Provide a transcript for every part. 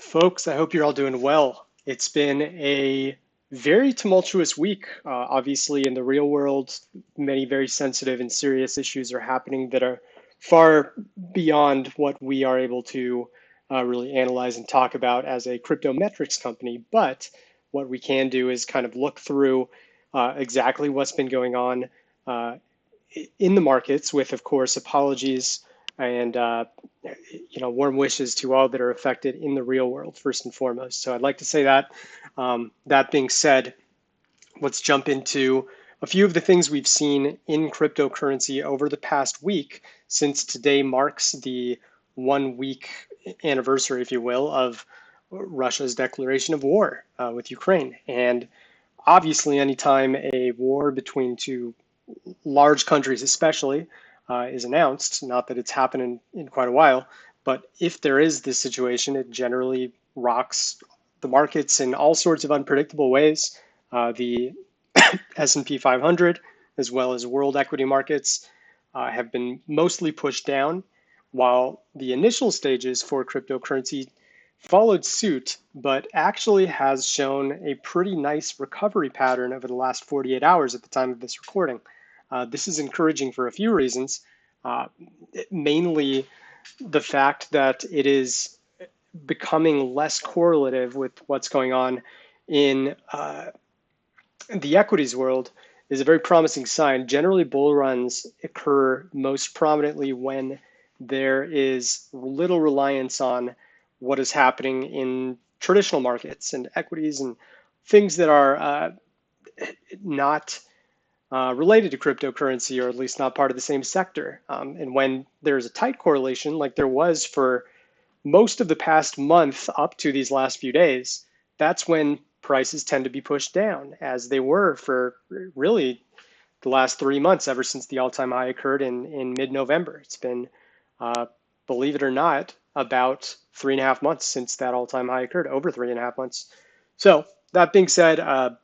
Folks, I hope you're all doing well. It's been a very tumultuous week. Obviously, in the real world, many very sensitive and serious issues are happening that are far beyond what we are able to really analyze and talk about as a crypto metrics company. But what we can do is kind of look through exactly what's been going on uh, in the markets with, of course, apologies and warm wishes to all that are affected in the real world, first and foremost. So I'd like to say that. That being said, let's jump into a few of the things we've seen in cryptocurrency over the past week, since today marks the 1 week anniversary, if you will, of Russia's declaration of war with Ukraine. And obviously, anytime a war between two large countries especially is announced, not that it's happened in quite a while, but if there is this situation, it generally rocks the markets in all sorts of unpredictable ways. The S&P 500, as well as world equity markets, have been mostly pushed down, while the initial stages for cryptocurrency followed suit, but actually has shown a pretty nice recovery pattern over the last 48 hours at the time of this recording. This is encouraging for a few reasons, uh, mainly the fact that it is becoming less correlative with what's going on in the equities world is a very promising sign. Generally, bull runs occur most prominently when there is little reliance on what is happening in traditional markets and equities and things that are not related to cryptocurrency, or at least not part of the same sector. And when there's a tight correlation, like there was for most of the past month up to these last few days, that's when prices tend to be pushed down, as they were for really the last 3 months, ever since the all-time high occurred in mid-November. It's been, uh, believe it or not, about 3.5 months since that all-time high occurred, over 3.5 months. So that being said,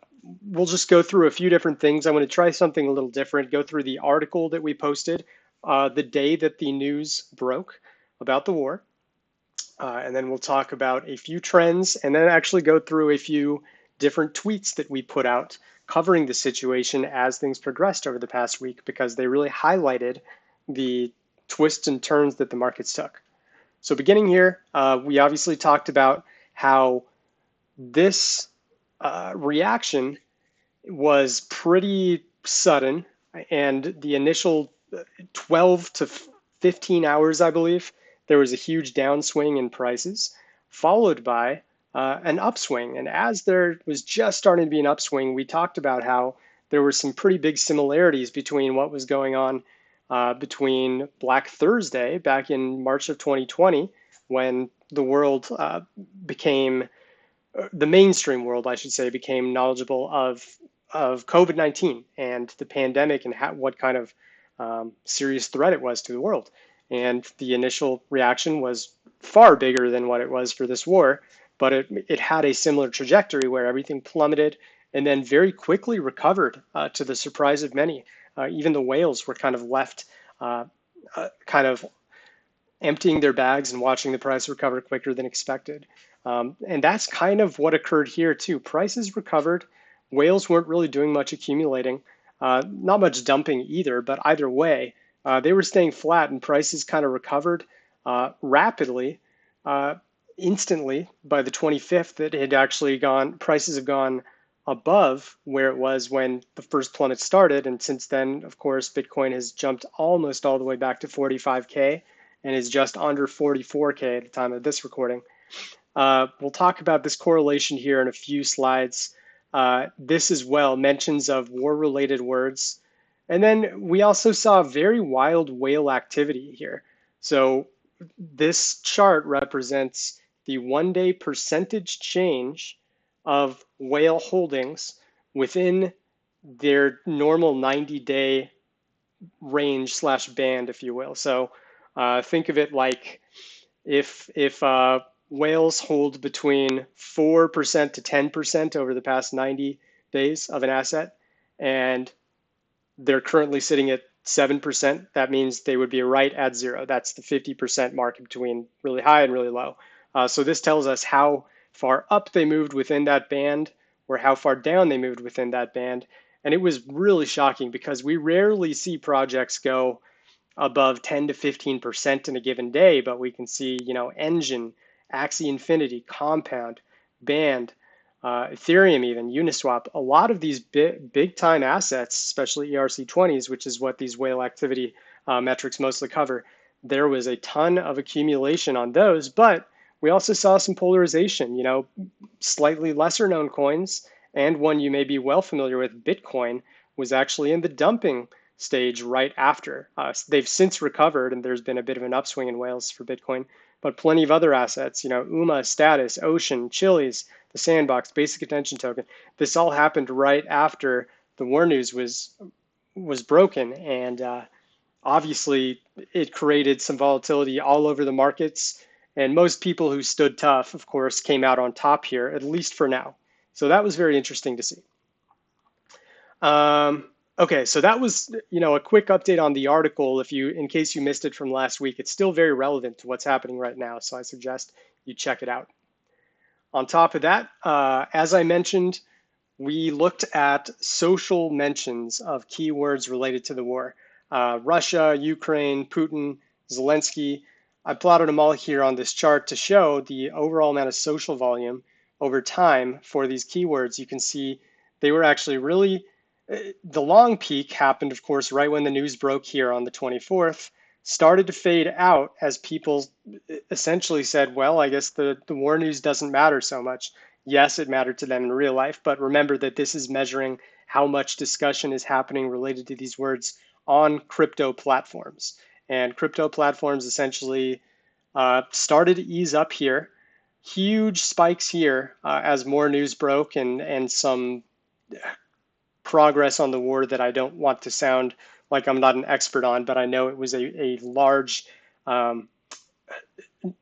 we'll just go through a few different things. I want to try something a little different, go through the article that we posted the day that the news broke about the war. And then we'll talk about a few trends and then actually go through a few different tweets that we put out covering the situation as things progressed over the past week, because they really highlighted the twists and turns that the markets took. So beginning here, we obviously talked about how this reaction was pretty sudden, and the initial 12 to 15 hours, I believe, there was a huge downswing in prices, followed by an upswing. And as there was just starting to be an upswing, we talked about how there were some pretty big similarities between what was going on between Black Thursday back in March of 2020, when the world became, the mainstream world, I should say, became knowledgeable of COVID-19 and the pandemic, and what kind of serious threat it was to the world. And the initial reaction was far bigger than what it was for this war, but it had a similar trajectory where everything plummeted and then very quickly recovered, to the surprise of many. Even the whales were kind of left kind of emptying their bags and watching the price recover quicker than expected. And that's kind of what occurred here too. Prices recovered. Whales weren't really doing much accumulating, not much dumping either, but either way, they were staying flat, and prices kind of recovered rapidly, uh, instantly. By the 25th, it had actually gone, prices have gone above where it was when the first plummet started. And since then, of course, Bitcoin has jumped almost all the way back to 45K and is just under 44K at the time of this recording. We'll talk about this correlation here in a few slides. This as well, mentions of war-related words. And then we also saw very wild whale activity here. So this chart represents the 1-day percentage change of whale holdings within their normal 90-day range slash band, if you will. So think of it like if whales hold between 4% to 10% over the past 90 days of an asset, and they're currently sitting at 7%, that means they would be right at zero. That's the 50% mark between really high and really low. So this tells us how far up they moved within that band or how far down they moved within that band. And it was really shocking because we rarely see projects go above 10 to 15% in a given day, but we can see, Engine, Axie Infinity, Compound, Band, Ethereum, even Uniswap. A lot of these big time assets, especially ERC20s, which is what these whale activity metrics mostly cover, there was a ton of accumulation on those, but we also saw some polarization, slightly lesser known coins, and one you may be well familiar with, Bitcoin, was actually in the dumping stage right after. They've since recovered, and there's been a bit of an upswing in whales for Bitcoin, but plenty of other assets, UMA, Status, Ocean, Chiliz, the Sandbox, Basic Attention Token. This all happened right after the war news was broken, and obviously it created some volatility all over the markets. And most people who stood tough, of course, came out on top here, at least for now. So that was very interesting to see. Okay, so that was, a quick update on the article. In case you missed it from last week, it's still very relevant to what's happening right now. So I suggest you check it out. On top of that, as I mentioned, we looked at social mentions of keywords related to the war. Russia, Ukraine, Putin, Zelensky. I plotted them all here on this chart to show the overall amount of social volume over time for these keywords. You can see they were actually really, the long peak happened, of course, right when the news broke here on the 24th, started to fade out as people essentially said, well, I guess the war news doesn't matter so much. Yes, it mattered to them in real life, but remember that this is measuring how much discussion is happening related to these words on crypto platforms. And crypto platforms essentially started to ease up here. Huge spikes here as more news broke and some progress on the war that I don't want to sound like I'm not an expert on, but I know it was a large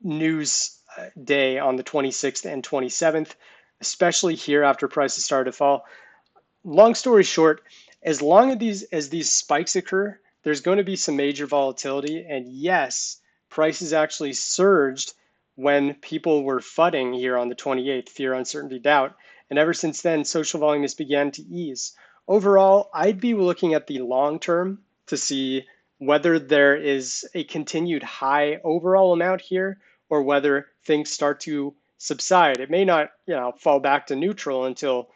news day on the 26th and 27th, especially here after prices started to fall. Long story short, as long as these spikes occur, there's going to be some major volatility. And yes, prices actually surged when people were fudding here on the 28th, fear, uncertainty, doubt. And ever since then, social volume has began to ease. Overall, I'd be looking at the long term to see whether there is a continued high overall amount here or whether things start to subside. It may not, fall back to neutral until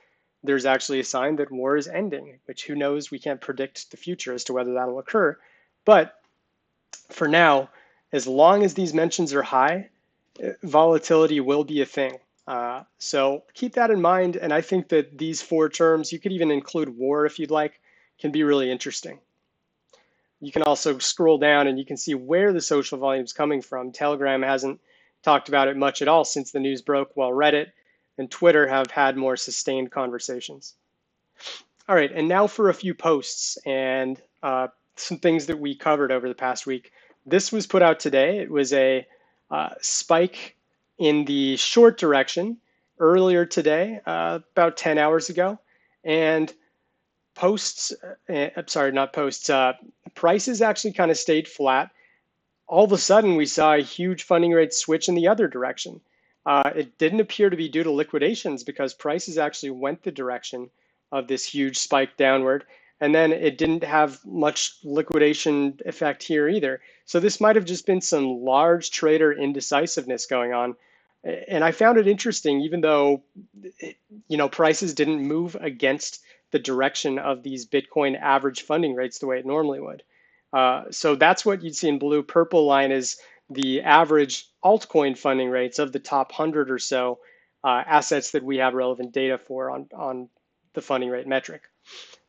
there's actually a sign that war is ending, which who knows, we can't predict the future as to whether that'll occur. But for now, as long as these mentions are high, volatility will be a thing. So keep that in mind. And I think that these four terms, you could even include war if you'd like, can be really interesting. You can also scroll down and you can see where the social volume is coming from. Telegram hasn't talked about it much at all since the news broke, while Reddit and Twitter have had more sustained conversations. All right, and now for a few posts and some things that we covered over the past week. This was put out today. It was a spike in the short direction earlier today, about 10 hours ago. And prices actually kind of stayed flat. All of a sudden, we saw a huge funding rate switch in the other direction. It didn't appear to be due to liquidations because prices actually went the direction of this huge spike downward. And then it didn't have much liquidation effect here either. So this might have just been some large trader indecisiveness going on. And I found it interesting, even though, prices didn't move against the direction of these Bitcoin average funding rates the way it normally would. So that's what you'd see in blue. Purple line is the average altcoin funding rates of the top 100 or so assets that we have relevant data for on the funding rate metric.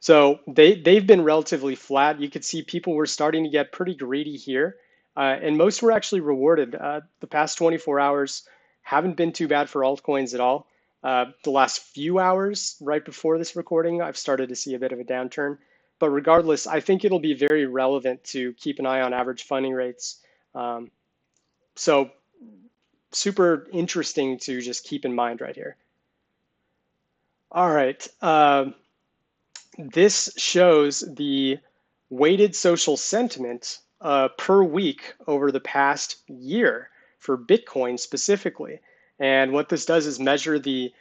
So they've been relatively flat. You could see people were starting to get pretty greedy here, and most were actually rewarded. The past 24 hours haven't been too bad for altcoins at all. The last few hours, right before this recording, I've started to see a bit of a downturn. But regardless, I think it'll be very relevant to keep an eye on average funding rates. So super interesting to just keep in mind right here. All right. This shows the weighted social sentiment per week over the past year for Bitcoin specifically. And what this does is measure the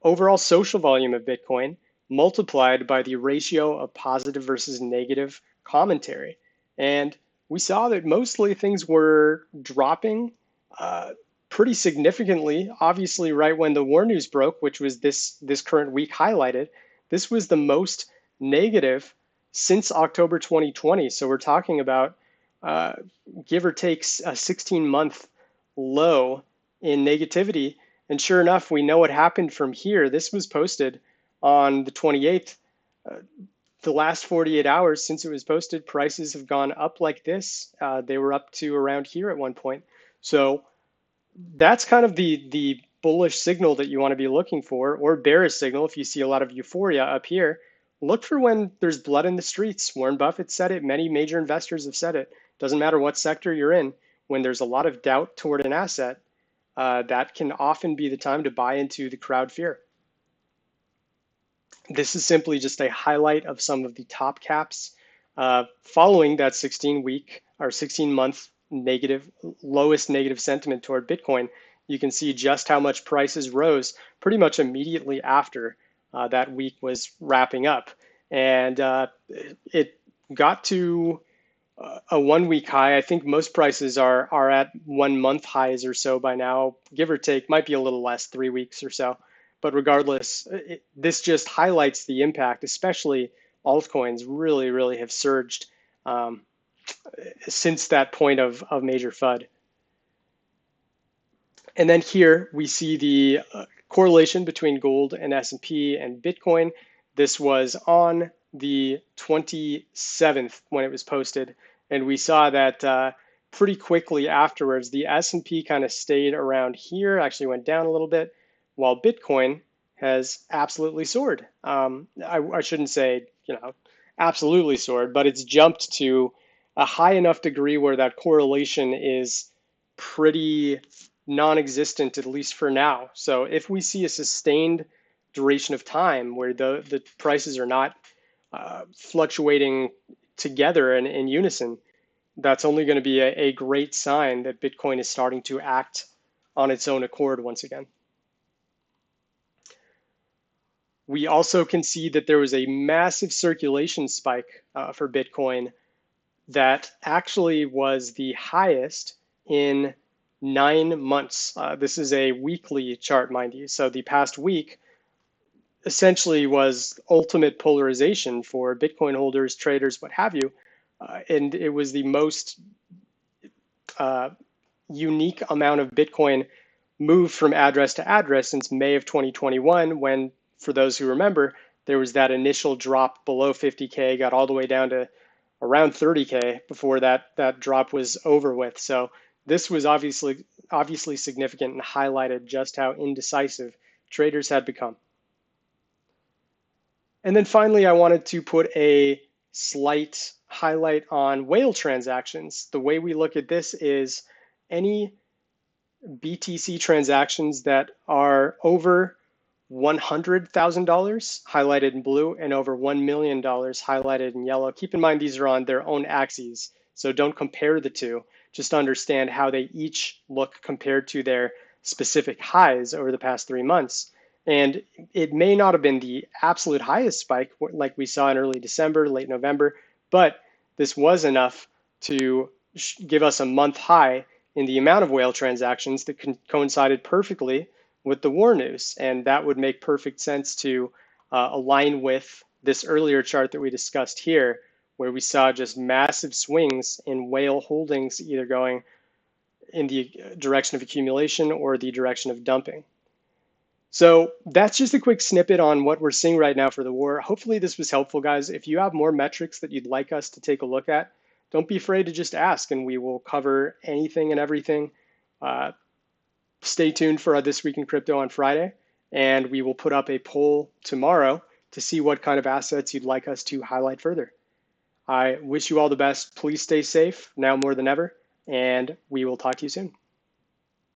overall social volume of Bitcoin multiplied by the ratio of positive versus negative commentary. And we saw that mostly things were dropping uh, pretty significantly. Obviously, right when the war news broke, which was this current week highlighted, this was the most negative since October 2020. So we're talking about uh, give or take a 16-month low in negativity. And sure enough, we know what happened from here. This was posted on the 28th. Uh, the last 48 hours since it was posted, prices have gone up like this. They were up to around here at one point. So that's kind of the bullish signal that you want to be looking for, or bearish signal if you see a lot of euphoria up here. Look for when there's blood in the streets. Warren Buffett said it. Many major investors have said it. Doesn't matter what sector you're in. When there's a lot of doubt toward an asset, that can often be the time to buy into the crowd fear. This is simply just a highlight of some of the top caps following that 16-week or 16-month negative, lowest negative sentiment toward Bitcoin. You can see just how much prices rose pretty much immediately after that week was wrapping up. And it got to a 1 week high. I think most prices are at 1 month highs or so by now, give or take, might be a little less, 3 weeks or so. But regardless, this just highlights the impact, especially altcoins really, really have surged um, since that point of major FUD. And then here we see the correlation between gold and S&P and Bitcoin. This was on the 27th when it was posted, and we saw that pretty quickly afterwards, the S&P kind of stayed around here, actually went down a little bit, while Bitcoin has absolutely soared. I shouldn't say, absolutely soared, but it's jumped to a high enough degree where that correlation is pretty non-existent, at least for now. So if we see a sustained duration of time where the prices are not fluctuating together and in unison, that's only going to be a great sign that Bitcoin is starting to act on its own accord once again. We also can see that there was a massive circulation spike for Bitcoin that actually was the highest in 9 months. This is a weekly chart, mind you. So the past week essentially was ultimate polarization for Bitcoin holders, traders, what have you. And it was the most unique amount of Bitcoin moved from address to address since May of 2021, when, for those who remember, there was that initial drop below 50K, got all the way down to around 30K before that drop was over with. So this was obviously significant and highlighted just how indecisive traders had become. And then finally, I wanted to put a slight highlight on whale transactions. The way we look at this is any BTC transactions that are over $100,000 highlighted in blue and over $1 million highlighted in yellow. Keep in mind, these are on their own axes, so don't compare the two. Just understand how they each look compared to their specific highs over the past 3 months. And it may not have been the absolute highest spike like we saw in early December, late November, but this was enough to give us a month high in the amount of whale transactions that coincided perfectly with the war news. And that would make perfect sense to align with this earlier chart that we discussed here, where we saw just massive swings in whale holdings, either going in the direction of accumulation or the direction of dumping. So that's just a quick snippet on what we're seeing right now for the war. Hopefully this was helpful, guys. If you have more metrics that you'd like us to take a look at, don't be afraid to just ask, and we will cover anything and everything. Stay tuned for This Week in Crypto on Friday, and we will put up a poll tomorrow to see what kind of assets you'd like us to highlight further. I wish you all the best. Please stay safe now more than ever, and we will talk to you soon.